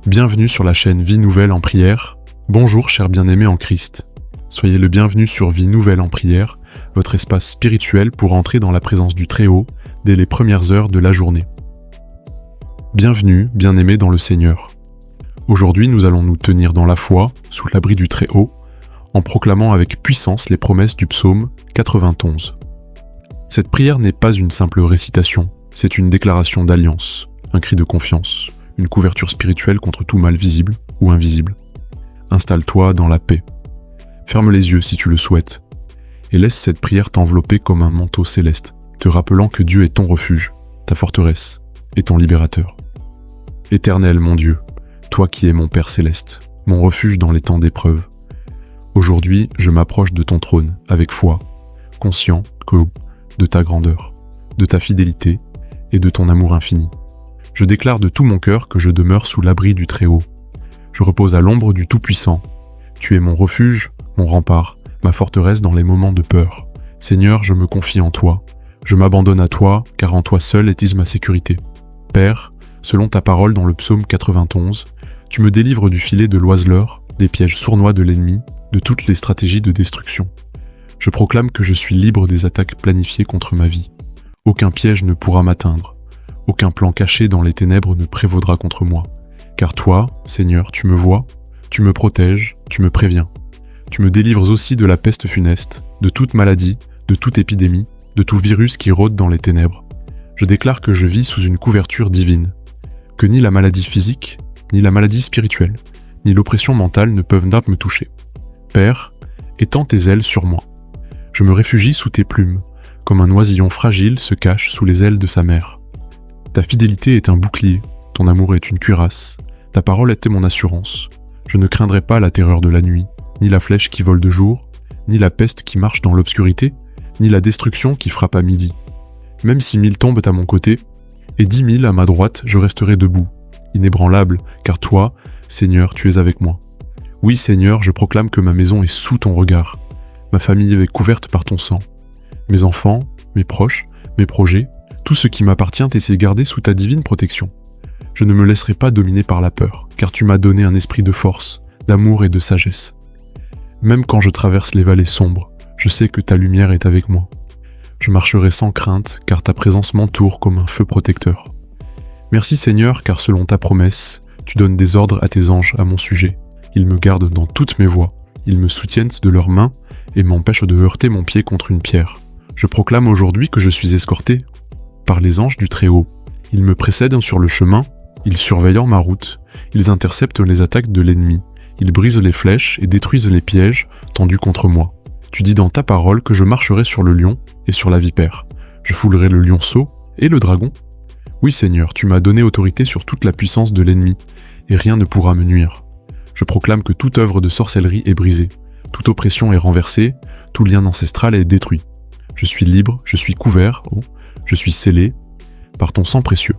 Bienvenue sur la chaîne Vie Nouvelle en Prière. Bonjour chers bien-aimés en Christ. Soyez le bienvenu sur Vie Nouvelle en Prière, votre espace spirituel pour entrer dans la présence du Très-Haut dès les premières heures de la journée. Bienvenue, bien-aimés dans le Seigneur. Aujourd'hui, nous allons nous tenir dans la foi, sous l'abri du Très-Haut, en proclamant avec puissance les promesses du psaume 91. Cette prière n'est pas une simple récitation, c'est une déclaration d'alliance, un cri de confiance, une couverture spirituelle contre tout mal visible ou invisible. Installe-toi dans la paix. Ferme les yeux si tu le souhaites, et laisse cette prière t'envelopper comme un manteau céleste, te rappelant que Dieu est ton refuge, ta forteresse et ton libérateur. Éternel mon Dieu, toi qui es mon Père céleste, mon refuge dans les temps d'épreuve, aujourd'hui je m'approche de ton trône avec foi, conscient de ta grandeur, de ta fidélité et de ton amour infini. Je déclare de tout mon cœur que je demeure sous l'abri du Très-Haut. Je repose à l'ombre du Tout-Puissant. Tu es mon refuge, mon rempart, ma forteresse dans les moments de peur. Seigneur, je me confie en toi. Je m'abandonne à toi, car en toi seul est ma sécurité. Père, selon ta parole dans le psaume 91, tu me délivres du filet de l'oiseleur, des pièges sournois de l'ennemi, de toutes les stratégies de destruction. Je proclame que je suis libre des attaques planifiées contre ma vie. Aucun piège ne pourra m'atteindre. Aucun plan caché dans les ténèbres ne prévaudra contre moi. Car toi, Seigneur, tu me vois, tu me protèges, tu me préviens. Tu me délivres aussi de la peste funeste, de toute maladie, de toute épidémie, de tout virus qui rôde dans les ténèbres. Je déclare que je vis sous une couverture divine, que ni la maladie physique, ni la maladie spirituelle, ni l'oppression mentale ne peuvent me toucher. Père, étends tes ailes sur moi. Je me réfugie sous tes plumes, comme un oisillon fragile se cache sous les ailes de sa mère. Ta fidélité est un bouclier, ton amour est une cuirasse, ta parole était mon assurance. Je ne craindrai pas la terreur de la nuit, ni la flèche qui vole de jour, ni la peste qui marche dans l'obscurité, ni la destruction qui frappe à midi. Même si 1000 tombent à mon côté, et 10 000 à ma droite, je resterai debout, inébranlable, car toi, Seigneur, tu es avec moi. Oui, Seigneur, je proclame que ma maison est sous ton regard, ma famille est couverte par ton sang. Mes enfants, mes proches, mes projets, tout ce qui m'appartient est gardé sous ta divine protection. Je ne me laisserai pas dominer par la peur, car tu m'as donné un esprit de force, d'amour et de sagesse. Même quand je traverse les vallées sombres, je sais que ta lumière est avec moi. Je marcherai sans crainte, car ta présence m'entoure comme un feu protecteur. Merci Seigneur, car selon ta promesse, tu donnes des ordres à tes anges à mon sujet. Ils me gardent dans toutes mes voies, ils me soutiennent de leurs mains et m'empêchent de heurter mon pied contre une pierre. Je proclame aujourd'hui que je suis escorté par les anges du Très-Haut. Ils me précèdent sur le chemin, ils surveillent ma route, ils interceptent les attaques de l'ennemi, ils brisent les flèches et détruisent les pièges tendus contre moi. Tu dis dans ta parole que je marcherai sur le lion et sur la vipère. Je foulerai le lionceau et le dragon. Oui Seigneur, tu m'as donné autorité sur toute la puissance de l'ennemi, et rien ne pourra me nuire. Je proclame que toute œuvre de sorcellerie est brisée, toute oppression est renversée, tout lien ancestral est détruit. Je suis libre, je suis couvert, je suis scellé par ton sang précieux.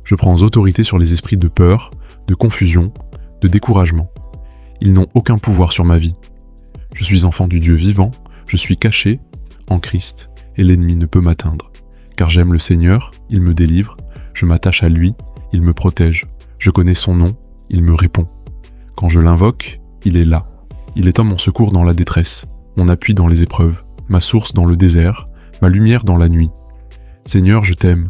Je prends autorité sur les esprits de peur, de confusion, de découragement. Ils n'ont aucun pouvoir sur ma vie. Je suis enfant du Dieu vivant, je suis caché en Christ, et l'ennemi ne peut m'atteindre. Car j'aime le Seigneur, il me délivre, je m'attache à lui, il me protège. Je connais son nom, il me répond. Quand je l'invoque, il est là. Il est mon secours dans la détresse, mon appui dans les épreuves, ma source dans le désert, ma lumière dans la nuit. Seigneur, je t'aime,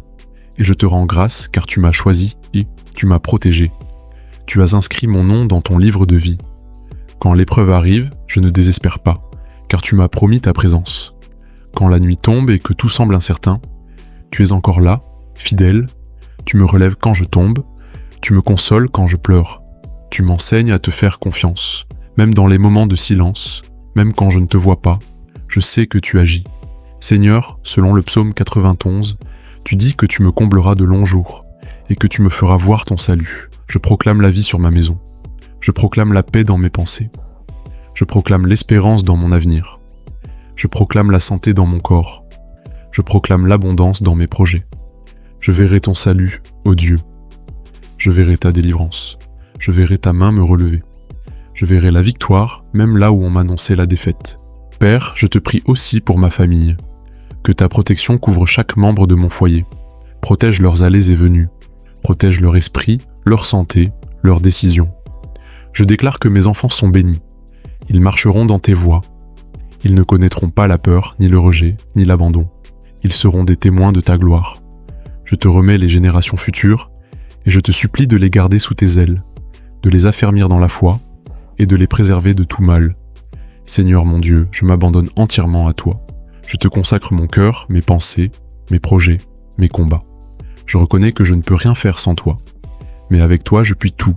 et je te rends grâce car tu m'as choisi et tu m'as protégé. Tu as inscrit mon nom dans ton livre de vie. Quand l'épreuve arrive, je ne désespère pas, car tu m'as promis ta présence. Quand la nuit tombe et que tout semble incertain, tu es encore là, fidèle, tu me relèves quand je tombe, tu me consoles quand je pleure. Tu m'enseignes à te faire confiance, même dans les moments de silence, même quand je ne te vois pas, je sais que tu agis. Seigneur, selon le psaume 91, tu dis que tu me combleras de longs jours et que tu me feras voir ton salut. Je proclame la vie sur ma maison. Je proclame la paix dans mes pensées. Je proclame l'espérance dans mon avenir. Je proclame la santé dans mon corps. Je proclame l'abondance dans mes projets. Je verrai ton salut, ô Dieu. Je verrai ta délivrance. Je verrai ta main me relever. Je verrai la victoire, même là où on m'annonçait la défaite. Père, je te prie aussi pour ma famille. Que ta protection couvre chaque membre de mon foyer. Protège leurs allées et venues. Protège leur esprit, leur santé, leurs décisions. Je déclare que mes enfants sont bénis. Ils marcheront dans tes voies. Ils ne connaîtront pas la peur, ni le rejet, ni l'abandon. Ils seront des témoins de ta gloire. Je te remets les générations futures, et je te supplie de les garder sous tes ailes, de les affermir dans la foi, et de les préserver de tout mal. Seigneur mon Dieu, je m'abandonne entièrement à toi. Je te consacre mon cœur, mes pensées, mes projets, mes combats. Je reconnais que je ne peux rien faire sans toi. Mais avec toi, je puis tout.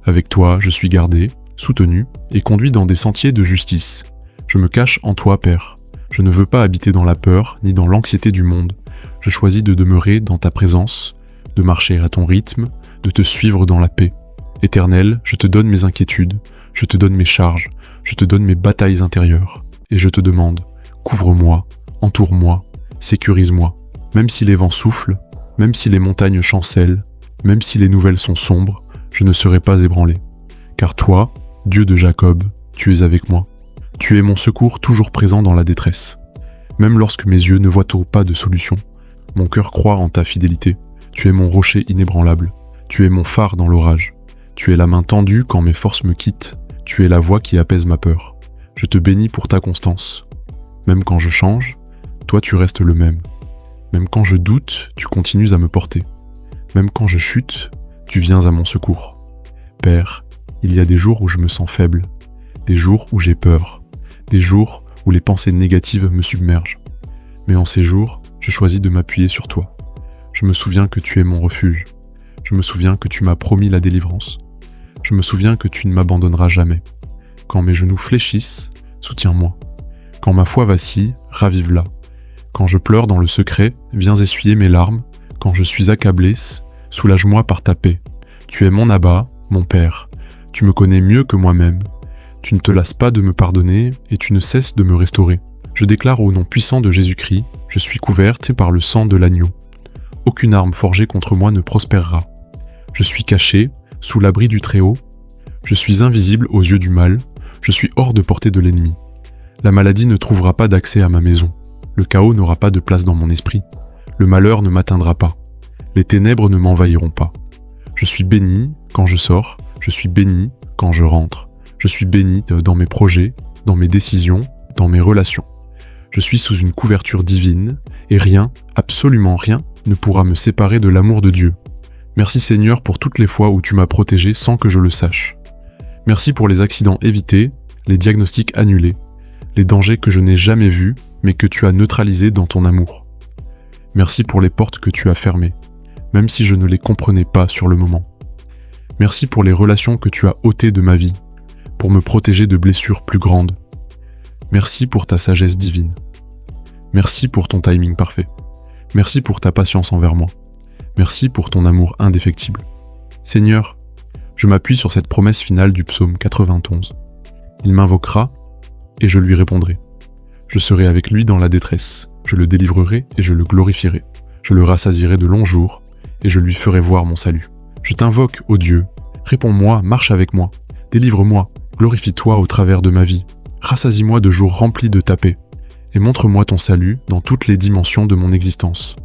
Avec toi, je suis gardé, soutenu et conduit dans des sentiers de justice. Je me cache en toi, Père. Je ne veux pas habiter dans la peur ni dans l'anxiété du monde. Je choisis de demeurer dans ta présence, de marcher à ton rythme, de te suivre dans la paix. Éternel, je te donne mes inquiétudes, je te donne mes charges, je te donne mes batailles intérieures. Et je te demande, couvre-moi, entoure-moi, sécurise-moi. Même si les vents soufflent, même si les montagnes chancellent, même si les nouvelles sont sombres, je ne serai pas ébranlé. Car toi, Dieu de Jacob, tu es avec moi. Tu es mon secours toujours présent dans la détresse. Même lorsque mes yeux ne voient pas de solution, mon cœur croit en ta fidélité. Tu es mon rocher inébranlable. Tu es mon phare dans l'orage. Tu es la main tendue quand mes forces me quittent. Tu es la voix qui apaise ma peur. Je te bénis pour ta constance. Même quand je change, toi tu restes le même. Même quand je doute, tu continues à me porter. Même quand je chute, tu viens à mon secours. Père, il y a des jours où je me sens faible, des jours où j'ai peur, des jours où les pensées négatives me submergent. Mais en ces jours, je choisis de m'appuyer sur toi. Je me souviens que tu es mon refuge. Je me souviens que tu m'as promis la délivrance. Je me souviens que tu ne m'abandonneras jamais. Quand mes genoux fléchissent, soutiens-moi. Quand ma foi vacille, ravive-la. Quand je pleure dans le secret, viens essuyer mes larmes. Quand je suis accablé, soulage-moi par ta paix. Tu es mon Abba, mon Père. Tu me connais mieux que moi-même. Tu ne te lasses pas de me pardonner et tu ne cesses de me restaurer. Je déclare au nom puissant de Jésus-Christ, je suis couverte par le sang de l'agneau. Aucune arme forgée contre moi ne prospérera. Je suis caché, sous l'abri du Très-Haut. Je suis invisible aux yeux du mal. Je suis hors de portée de l'ennemi. La maladie ne trouvera pas d'accès à ma maison. Le chaos n'aura pas de place dans mon esprit. Le malheur ne m'atteindra pas. Les ténèbres ne m'envahiront pas. Je suis béni quand je sors. Je suis béni quand je rentre. Je suis béni dans mes projets, dans mes décisions, dans mes relations. Je suis sous une couverture divine et rien, absolument rien, ne pourra me séparer de l'amour de Dieu. Merci Seigneur pour toutes les fois où tu m'as protégé sans que je le sache. Merci pour les accidents évités, les diagnostics annulés, les dangers que je n'ai jamais vus mais que tu as neutralisés dans ton amour. Merci pour les portes que tu as fermées, même si je ne les comprenais pas sur le moment. Merci pour les relations que tu as ôtées de ma vie, pour me protéger de blessures plus grandes. Merci pour ta sagesse divine. Merci pour ton timing parfait. Merci pour ta patience envers moi. Merci pour ton amour indéfectible. Seigneur, je m'appuie sur cette promesse finale du psaume 91. Il m'invoquera et je lui répondrai. Je serai avec lui dans la détresse. Je le délivrerai et je le glorifierai. Je le rassasierai de longs jours et je lui ferai voir mon salut. Je t'invoque, ô Dieu. Réponds-moi, marche avec moi. Délivre-moi, glorifie-toi au travers de ma vie. Rassasie-moi de jours remplis de ta paix. Et montre-moi ton salut dans toutes les dimensions de mon existence.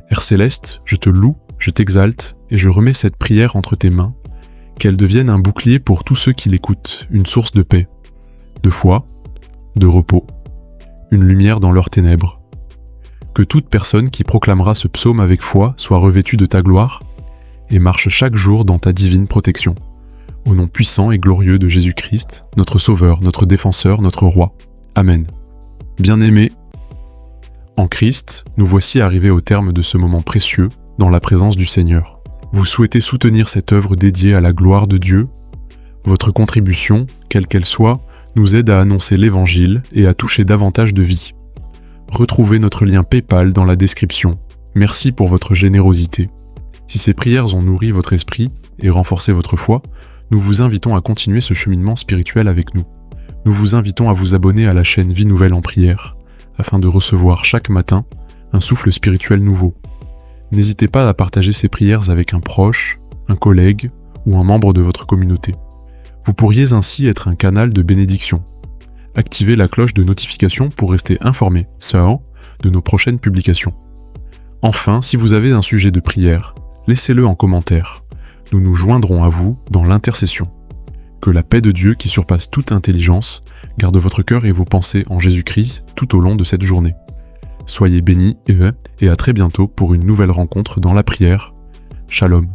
Père céleste, je te loue, je t'exalte et je remets cette prière entre tes mains, qu'elle devienne un bouclier pour tous ceux qui l'écoutent, une source de paix, de foi, de repos, une lumière dans leurs ténèbres. Que toute personne qui proclamera ce psaume avec foi soit revêtue de ta gloire et marche chaque jour dans ta divine protection. Au nom puissant et glorieux de Jésus-Christ, notre Sauveur, notre Défenseur, notre Roi. Amen. Bien-aimés, en Christ, nous voici arrivés au terme de ce moment précieux dans la présence du Seigneur. Vous souhaitez soutenir cette œuvre dédiée à la gloire de Dieu? Votre contribution, quelle qu'elle soit, nous aide à annoncer l'Évangile et à toucher davantage de vies. Retrouvez notre lien PayPal dans la description. Merci pour votre générosité. Si ces prières ont nourri votre esprit et renforcé votre foi, nous vous invitons à continuer ce cheminement spirituel avec nous. Nous vous invitons à vous abonner à la chaîne Vie Nouvelle en Prière, afin de recevoir chaque matin un souffle spirituel nouveau. N'hésitez pas à partager ces prières avec un proche, un collègue ou un membre de votre communauté. Vous pourriez ainsi être un canal de bénédiction. Activez la cloche de notification pour rester informé, de nos prochaines publications. Enfin, si vous avez un sujet de prière, laissez-le en commentaire. nous nous joindrons à vous dans l'intercession. Que la paix de Dieu qui surpasse toute intelligence garde votre cœur et vos pensées en Jésus-Christ tout au long de cette journée. Soyez bénis et à très bientôt pour une nouvelle rencontre dans la prière. Shalom.